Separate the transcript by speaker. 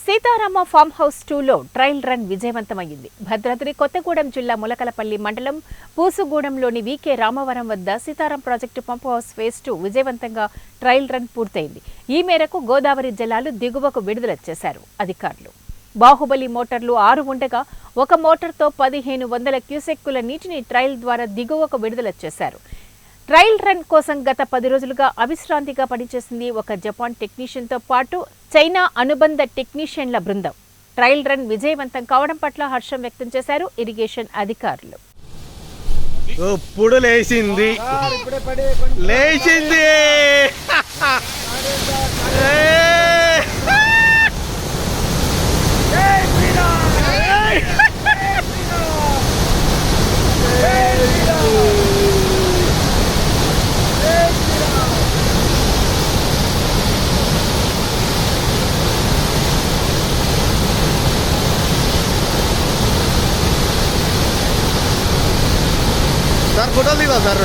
Speaker 1: Sitarama farm house 2లో trial run విజయవంతమైంది. భద్రాద్రి కొత్తగూడెం జిల్లా ములకలపల్లి మండలం పూసుగూడెంలోని వీకే రామవరం వద్ద Sitaram project pump house phase 2 విజయవంతంగా ట్రయల్ రన్ పూర్తయింది. ఈ మేరకు గోదావరి జలాలు దిగువకు విడుదల చేశారు అధికారులు. బాహుబలి మోటార్లు 6 ఉండగా ఒక మోటార్తో 1500 క్యూసెక్కుల నీటిని ట్రయల్ ద్వారా దిగువకు విడుదల చేశారు. ట్రయల్ రన్ కోసం గత 10 రోజులుగా అవిశ్రాంతిగా పనిచేసింది ఒక జపాన్ టెక్నీషియన్తో పాటు చైనా అనుబంధ టెక్నీషియన్ల బృందం. ట్రయల్ రన్ విజయవంతం కావడం పట్ల హర్షం వ్యక్తం చేశారు ఇరిగేషన్ అధికారులు.
Speaker 2: ఇప్పుడు లేచింది లేచింది సార్ ఫోటోలు దిగా సార్.